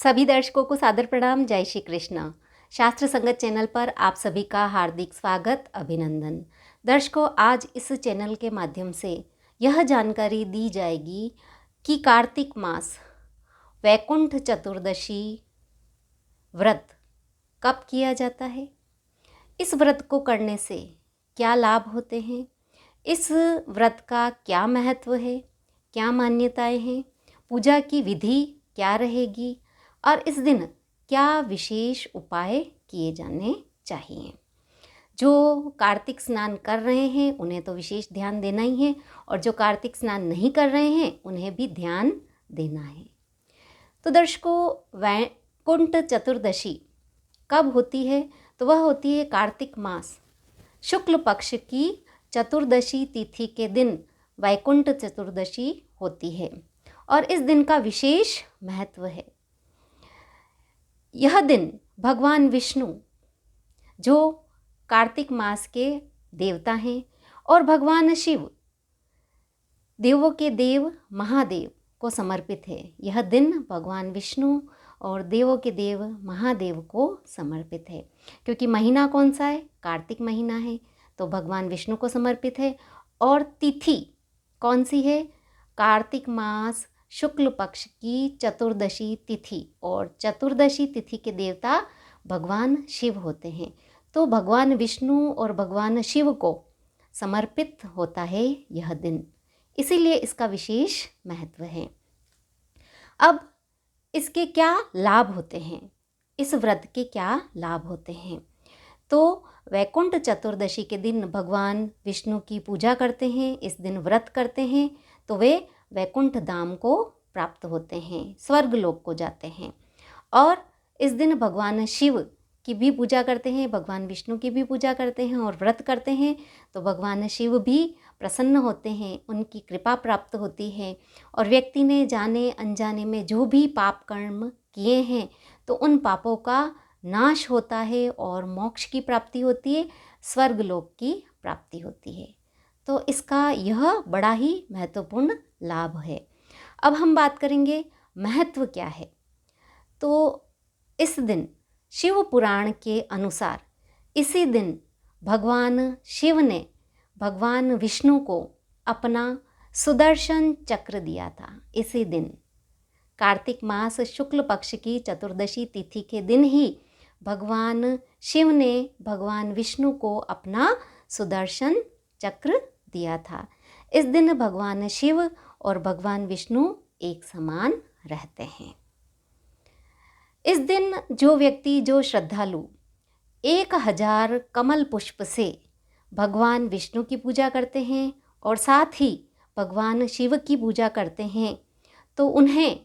सभी दर्शकों को सादर प्रणाम। जय श्री कृष्ण। शास्त्र संगत चैनल पर आप सभी का हार्दिक स्वागत, अभिनंदन। दर्शकों, आज इस चैनल के माध्यम से यह जानकारी दी जाएगी कि कार्तिक मास वैकुंठ चतुर्दशी व्रत कब किया जाता है, इस व्रत को करने से क्या लाभ होते हैं, इस व्रत का क्या महत्व है, क्या मान्यताएं हैं, पूजा की विधि क्या रहेगी और इस दिन क्या विशेष उपाय किए जाने चाहिए। जो कार्तिक स्नान कर रहे हैं उन्हें तो विशेष ध्यान देना ही है, और जो कार्तिक स्नान नहीं कर रहे हैं उन्हें भी ध्यान देना है। तो दर्शकों, वैकुंठ चतुर्दशी कब होती है? तो वह होती है कार्तिक मास शुक्ल पक्ष की चतुर्दशी तिथि के दिन वैकुंठ चतुर्दशी होती है, और इस दिन का विशेष महत्व है। यह दिन भगवान विष्णु, जो कार्तिक मास के देवता हैं, और भगवान शिव, देवों के देव महादेव को समर्पित है। यह दिन भगवान विष्णु और देवों के देव महादेव को समर्पित है, क्योंकि महीना कौन सा है? कार्तिक महीना है, तो भगवान विष्णु को समर्पित है। और तिथि कौन सी है? कार्तिक मास शुक्ल पक्ष की चतुर्दशी तिथि, और चतुर्दशी तिथि के देवता भगवान शिव होते हैं। तो भगवान विष्णु और भगवान शिव को समर्पित होता है यह दिन, इसीलिए इसका विशेष महत्व है। अब इसके क्या लाभ होते हैं, इस व्रत के क्या लाभ होते हैं? तो वैकुंठ चतुर्दशी के दिन भगवान विष्णु की पूजा करते हैं, इस दिन व्रत करते हैं, तो वे वैकुंठ धाम को प्राप्त होते हैं, स्वर्ग लोक को जाते हैं। और इस दिन भगवान शिव की भी पूजा करते हैं, भगवान विष्णु की भी पूजा करते हैं और व्रत करते हैं, तो भगवान शिव भी प्रसन्न होते हैं, उनकी कृपा प्राप्त होती है। और व्यक्ति ने जाने अनजाने में जो भी पाप कर्म किए हैं, तो उन पापों का नाश होता है और मोक्ष की प्राप्ति होती है, स्वर्ग लोक की प्राप्ति होती है। तो इसका यह बड़ा ही महत्वपूर्ण लाभ है। अब हम बात करेंगे महत्व क्या है। तो इस दिन शिव पुराण के अनुसार इसी दिन भगवान शिव ने भगवान विष्णु को अपना सुदर्शन चक्र दिया था। इसी दिन कार्तिक मास शुक्ल पक्ष की चतुर्दशी तिथि के दिन ही भगवान शिव ने भगवान विष्णु को अपना सुदर्शन चक्र दिया था। इस दिन भगवान शिव और भगवान विष्णु एक समान रहते हैं। इस दिन जो व्यक्ति, जो श्रद्धालु 1000 कमल पुष्प से भगवान विष्णु की पूजा करते हैं और साथ ही भगवान शिव की पूजा करते हैं, तो उन्हें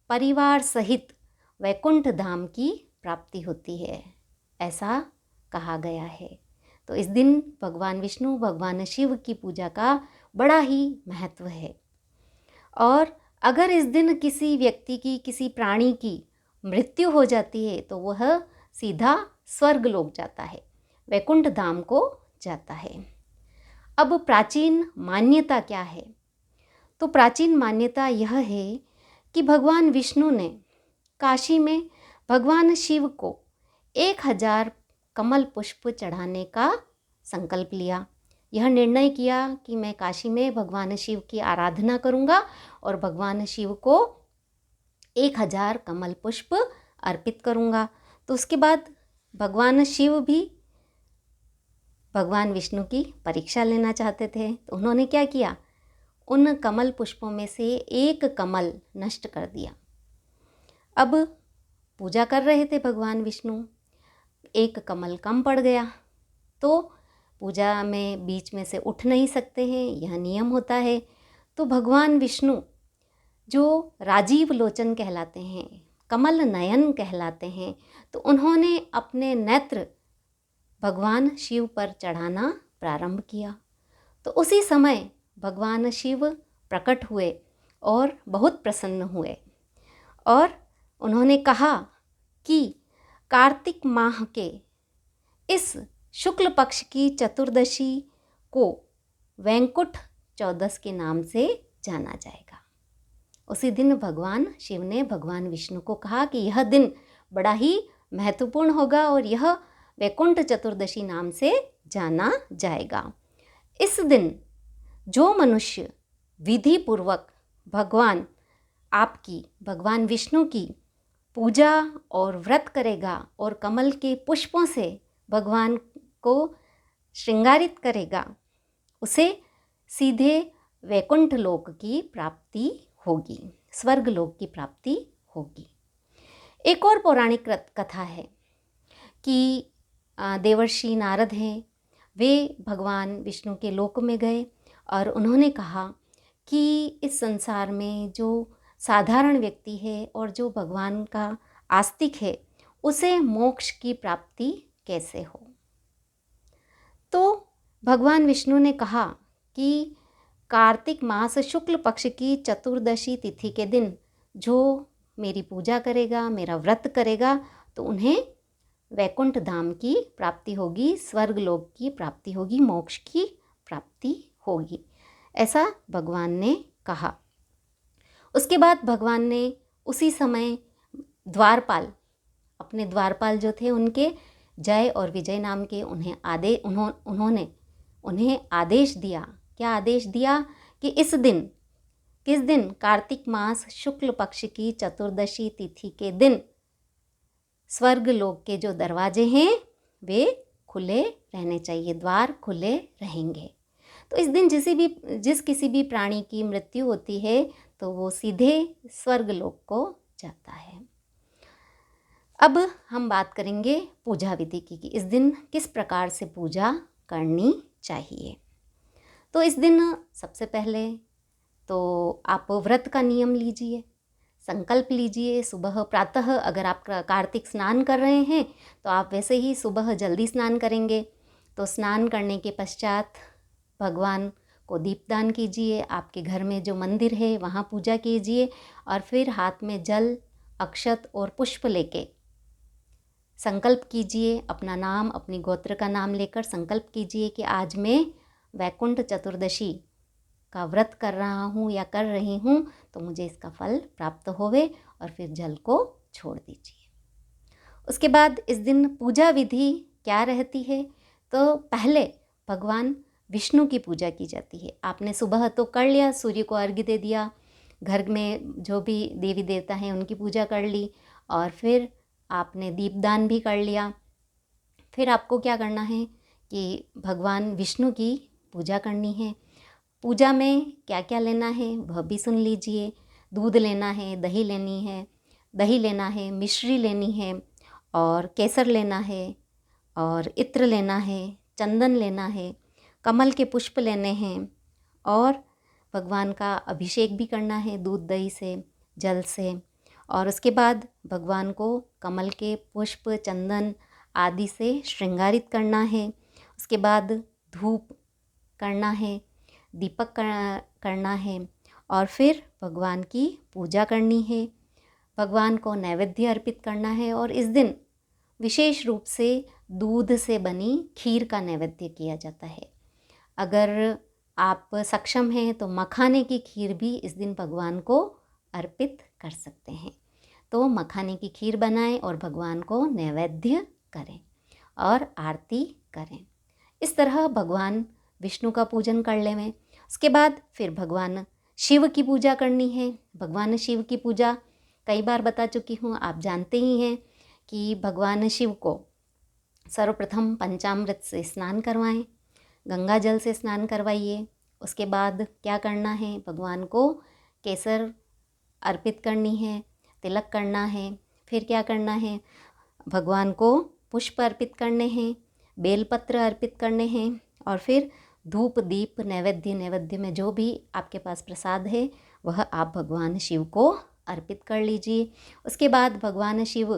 परिवार सहित वैकुंठ धाम की प्राप्ति होती है, ऐसा कहा गया है। तो इस दिन भगवान विष्णु, भगवान शिव की पूजा का बड़ा ही महत्व है। और अगर इस दिन किसी व्यक्ति की, किसी प्राणी की मृत्यु हो जाती है, तो वह सीधा स्वर्ग लोक जाता है, वैकुंठ धाम को जाता है। अब प्राचीन मान्यता क्या है? तो प्राचीन मान्यता यह है कि भगवान विष्णु ने काशी में भगवान शिव को 1000 कमल पुष्प चढ़ाने का संकल्प लिया। यह निर्णय किया कि मैं काशी में भगवान शिव की आराधना करूंगा और भगवान शिव को 1000 कमल पुष्प अर्पित करूंगा। तो उसके बाद भगवान शिव भी भगवान विष्णु की परीक्षा लेना चाहते थे, तो उन्होंने क्या किया? उन कमल पुष्पों में से एक कमल नष्ट कर दिया। अब पूजा कर रहे थे भगवान विष्णु, एक कमल कम पड़ गया, तो पूजा में बीच में से उठ नहीं सकते हैं, यह नियम होता है। तो भगवान विष्णु, जो राजीव लोचन कहलाते हैं, कमल नयन कहलाते हैं, तो उन्होंने अपने नेत्र भगवान शिव पर चढ़ाना प्रारंभ किया। तो उसी समय भगवान शिव प्रकट हुए और बहुत प्रसन्न हुए, और उन्होंने कहा कि कार्तिक माह के इस शुक्ल पक्ष की चतुर्दशी को वैकुंठ चौदस के नाम से जाना जाएगा। उसी दिन भगवान शिव ने भगवान विष्णु को कहा कि यह दिन बड़ा ही महत्वपूर्ण होगा और यह वैकुंठ चतुर्दशी नाम से जाना जाएगा। इस दिन जो मनुष्य विधि पूर्वक भगवान विष्णु की पूजा और व्रत करेगा और कमल के पुष्पों से भगवान को श्रृंगारित करेगा, उसे सीधे वैकुंठ लोक की प्राप्ति होगी, स्वर्ग लोक की प्राप्ति होगी। एक और पौराणिक कथा है कि देवर्षि नारद हैं, वे भगवान विष्णु के लोक में गए और उन्होंने कहा कि इस संसार में जो साधारण व्यक्ति है और जो भगवान का आस्तिक है, उसे मोक्ष की प्राप्ति कैसे हो। तो भगवान विष्णु ने कहा कि कार्तिक मास शुक्ल पक्ष की चतुर्दशी तिथि के दिन जो मेरी पूजा करेगा, मेरा व्रत करेगा, तो उन्हें वैकुंठ धाम की प्राप्ति होगी, स्वर्ग लोक की प्राप्ति होगी, मोक्ष की प्राप्ति होगी, ऐसा भगवान ने कहा। उसके बाद भगवान ने उसी समय द्वारपाल, अपने द्वारपाल जो थे उनके जय और विजय नाम के उन्होंने उन्हें आदेश दिया। क्या आदेश दिया कि किस दिन कार्तिक मास शुक्ल पक्ष की चतुर्दशी तिथि के दिन स्वर्ग लोक के जो दरवाजे हैं वे खुले रहने चाहिए, द्वार खुले रहेंगे। तो इस दिन जिस किसी भी प्राणी की मृत्यु होती है तो वो सीधे स्वर्ग लोक को जाता है। अब हम बात करेंगे पूजा विधि की कि इस दिन किस प्रकार से पूजा करनी चाहिए। तो इस दिन सबसे पहले तो आप व्रत का नियम लीजिए, संकल्प लीजिए। सुबह प्रातः अगर आप कार्तिक स्नान कर रहे हैं तो आप वैसे ही सुबह जल्दी स्नान करेंगे। तो स्नान करने के पश्चात भगवान को दीपदान कीजिए, आपके घर में जो मंदिर है वहाँ पूजा कीजिए और फिर हाथ में जल, अक्षत और पुष्प लेके संकल्प कीजिए, अपना नाम, अपनी गोत्र का नाम लेकर संकल्प कीजिए कि आज मैं वैकुंठ चतुर्दशी का व्रत कर रहा हूँ या कर रही हूँ, तो मुझे इसका फल प्राप्त होवे, और फिर जल को छोड़ दीजिए। उसके बाद इस दिन पूजा विधि क्या रहती है, तो पहले भगवान विष्णु की पूजा की जाती है। आपने सुबह तो कर लिया, सूर्य को अर्घ्य दे दिया, घर में जो भी देवी देवता हैं उनकी पूजा कर ली, और फिर आपने दीपदान भी कर लिया। फिर आपको क्या करना है कि भगवान विष्णु की पूजा करनी है। पूजा में क्या क्या लेना है वह भी सुन लीजिए। दूध लेना है, दही लेना है, मिश्री लेनी है, और केसर लेना है, और इत्र लेना है, चंदन लेना है, कमल के पुष्प लेने हैं, और भगवान का अभिषेक भी करना है दूध दही से, जल से। और उसके बाद भगवान को कमल के पुष्प, चंदन आदि से श्रृंगारित करना है। उसके बाद धूप करना है, दीपक करना है, और फिर भगवान की पूजा करनी है, भगवान को नैवेद्य अर्पित करना है। और इस दिन विशेष रूप से दूध से बनी खीर का नैवेद्य किया जाता है। अगर आप सक्षम हैं तो मखाने की खीर भी इस दिन भगवान को अर्पित कर सकते हैं। तो मखाने की खीर बनाएं और भगवान को नैवेद्य करें और आरती करें। इस तरह भगवान विष्णु का पूजन कर लें। उसके बाद फिर भगवान शिव की पूजा करनी है। भगवान शिव की पूजा कई बार बता चुकी हूँ, आप जानते ही हैं कि भगवान शिव को सर्वप्रथम पंचामृत से स्नान करवाएं, गंगा जल से स्नान करवाइए। उसके बाद क्या करना है, भगवान को केसर अर्पित करनी है, तिलक करना है। फिर क्या करना है, भगवान को पुष्प अर्पित करने हैं, बेलपत्र अर्पित करने हैं, और फिर धूप दीप नैवेद्य में जो भी आपके पास प्रसाद है वह आप भगवान शिव को अर्पित कर लीजिए। उसके बाद भगवान शिव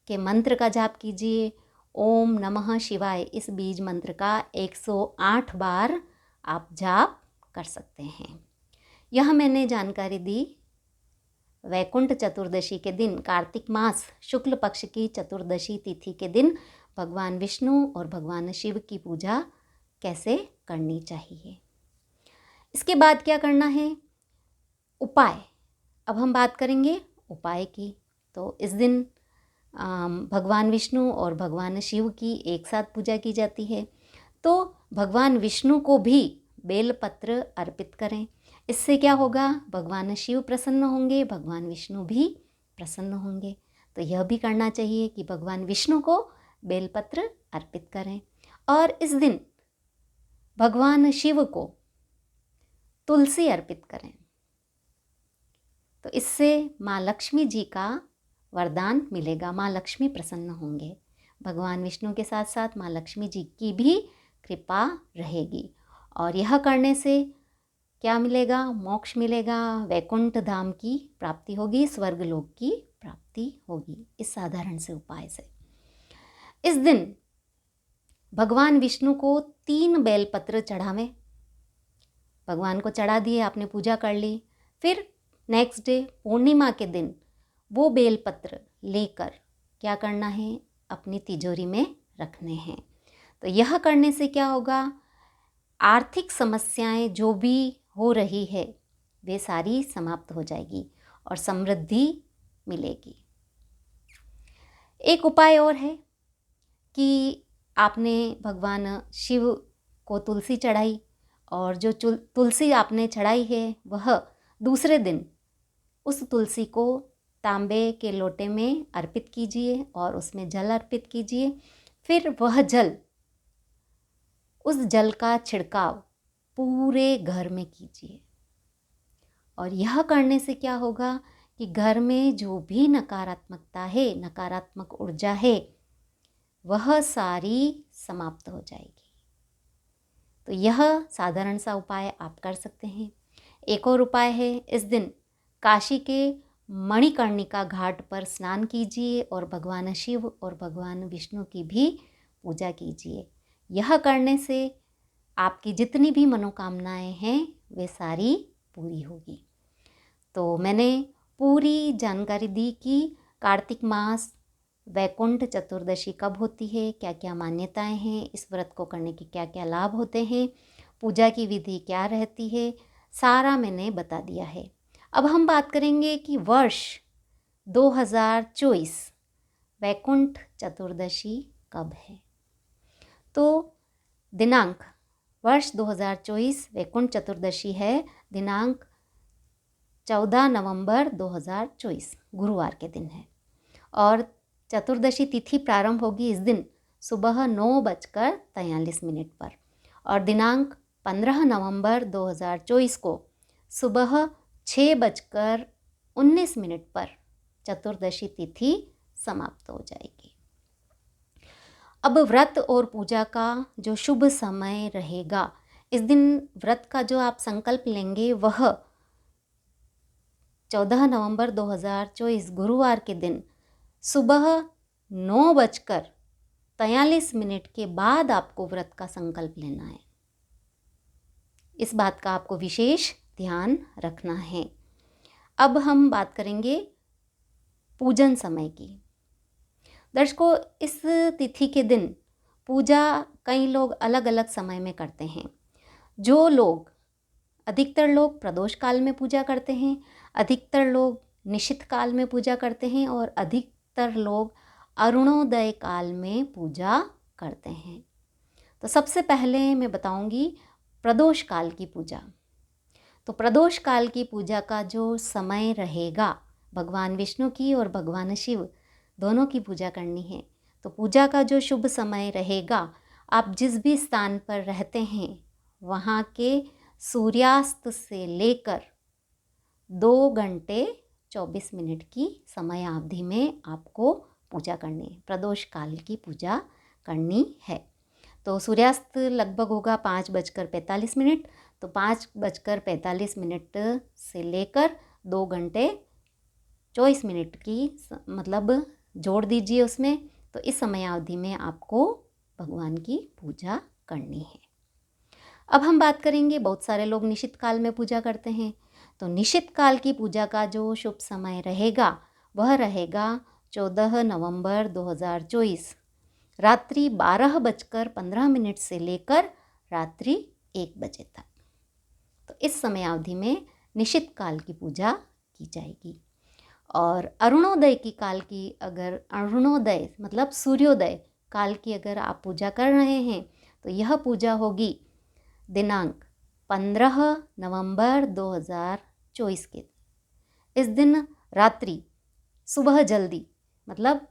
के मंत्र का जाप कीजिए। ओम नमः शिवाय, इस बीज मंत्र का 108 बार आप जाप कर सकते हैं। यह मैंने जानकारी दी वैकुंठ चतुर्दशी के दिन, कार्तिक मास शुक्ल पक्ष की चतुर्दशी तिथि के दिन भगवान विष्णु और भगवान शिव की पूजा कैसे करनी चाहिए। इसके बाद क्या करना है, उपाय अब हम बात करेंगे उपाय की। तो इस दिन भगवान विष्णु और भगवान शिव की एक साथ पूजा की जाती है। तो भगवान विष्णु को भी बेलपत्र अर्पित करें। इससे क्या होगा, भगवान शिव प्रसन्न होंगे, भगवान विष्णु भी प्रसन्न होंगे। तो यह भी करना चाहिए कि भगवान विष्णु को बेलपत्र अर्पित करें। और इस दिन भगवान शिव को तुलसी अर्पित करें। तो इससे माँ लक्ष्मी जी का वरदान मिलेगा, माँ लक्ष्मी प्रसन्न होंगे। भगवान विष्णु के साथ साथ माँ लक्ष्मी जी की भी कृपा रहेगी। और यह करने से क्या मिलेगा, मोक्ष मिलेगा, वैकुंठ धाम की प्राप्ति होगी, स्वर्गलोक की प्राप्ति होगी, इस साधारण से उपाय से। इस दिन भगवान विष्णु को 3 बेलपत्र चढ़ावें। भगवान को चढ़ा दिए, आपने पूजा कर ली, फिर नेक्स्ट डे पूर्णिमा के दिन वो बेलपत्र लेकर क्या करना है, अपनी तिजोरी में रखने हैं। तो यह करने से क्या होगा, आर्थिक समस्याएं जो भी हो रही है वे सारी समाप्त हो जाएगी और समृद्धि मिलेगी। एक उपाय और है कि आपने भगवान शिव को तुलसी चढ़ाई और जो तुलसी आपने चढ़ाई है वह दूसरे दिन उस तुलसी को तांबे के लोटे में अर्पित कीजिए और उसमें जल अर्पित कीजिए। फिर वह जल, उस जल का छिड़काव पूरे घर में कीजिए। और यह करने से क्या होगा कि घर में जो भी नकारात्मकता है, नकारात्मक ऊर्जा है, वह सारी समाप्त हो जाएगी। तो यह साधारण सा उपाय आप कर सकते हैं। एक और उपाय है, इस दिन काशी के मणिकर्णिका घाट पर स्नान कीजिए और भगवान शिव और भगवान विष्णु की भी पूजा कीजिए। यह करने से आपकी जितनी भी मनोकामनाएं हैं वे सारी पूरी होगी। तो मैंने पूरी जानकारी दी कि कार्तिक मास वैकुंठ चतुर्दशी कब होती है, क्या क्या मान्यताएं हैं, इस व्रत को करने के क्या क्या लाभ होते हैं, पूजा की विधि क्या रहती है, सारा मैंने बता दिया है। अब हम बात करेंगे कि वर्ष 2024 वैकुंठ चतुर्दशी कब है। तो दिनांक वर्ष 2024 वैकुंठ चतुर्दशी है, दिनांक 14 नवंबर 2024 गुरुवार के दिन है। और चतुर्दशी तिथि प्रारंभ होगी इस दिन सुबह 9:43 पर और दिनांक 15 नवंबर 2024 को सुबह 6:19 पर चतुर्दशी तिथि समाप्त हो जाएगी। अब व्रत और पूजा का जो शुभ समय रहेगा, इस दिन व्रत का जो आप संकल्प लेंगे वह 14 नवंबर 2024 गुरुवार के दिन सुबह 9:43 के बाद आपको व्रत का संकल्प लेना है। इस बात का आपको विशेष ध्यान रखना है। अब हम बात करेंगे पूजन समय की। दर्शकों, इस तिथि के दिन पूजा कई लोग अलग अलग समय में करते हैं। जो लोग, अधिकतर लोग प्रदोष काल में पूजा करते हैं, अधिकतर लोग निशित काल में पूजा करते हैं और अधिकतर लोग अरुणोदय काल में पूजा करते हैं। तो सबसे पहले मैं बताऊंगी प्रदोष काल की पूजा। तो प्रदोष काल की पूजा का जो समय रहेगा, भगवान विष्णु की और भगवान शिव दोनों की पूजा करनी है। तो पूजा का जो शुभ समय रहेगा, आप जिस भी स्थान पर रहते हैं वहाँ के सूर्यास्त से लेकर 2:24 की समय अवधि में आपको पूजा करनी है, प्रदोष काल की पूजा करनी है। तो सूर्यास्त लगभग होगा 5:45। तो 5:45 से लेकर 2:24 की मतलब जोड़ दीजिए उसमें। तो इस समय अवधि में आपको भगवान की पूजा करनी है। अब हम बात करेंगे, बहुत सारे लोग निशित काल में पूजा करते हैं। तो निशित काल की पूजा का जो शुभ समय रहेगा वह रहेगा 14 नवंबर 2024 रात्रि 12:15 से लेकर रात्रि 1 बजे तक। तो इस समय अवधि में निशित काल की पूजा की जाएगी। और अरुणोदय की काल की, अगर अरुणोदय मतलब सूर्योदय काल की अगर आप पूजा कर रहे हैं तो यह पूजा होगी दिनांक 15 नवंबर 2024 के। इस दिन रात्रि सुबह जल्दी मतलब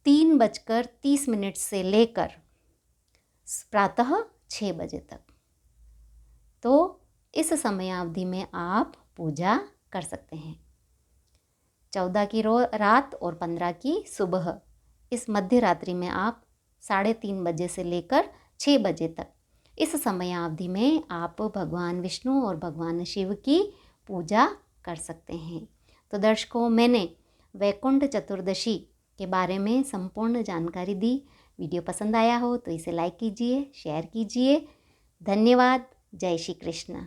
3:30 से लेकर प्रातः 6 बजे तक, तो इस समयावधि में आप पूजा कर सकते हैं। 14 की रात और 15 की सुबह, इस मध्य रात्रि में आप 3:30 बजे से लेकर 6 बजे तक, इस समयावधि में आप भगवान विष्णु और भगवान शिव की पूजा कर सकते हैं। तो दर्शकों, मैंने वैकुंठ चतुर्दशी के बारे में संपूर्ण जानकारी दी। वीडियो पसंद आया हो तो इसे लाइक कीजिए, शेयर कीजिए। धन्यवाद। जय श्री कृष्ण।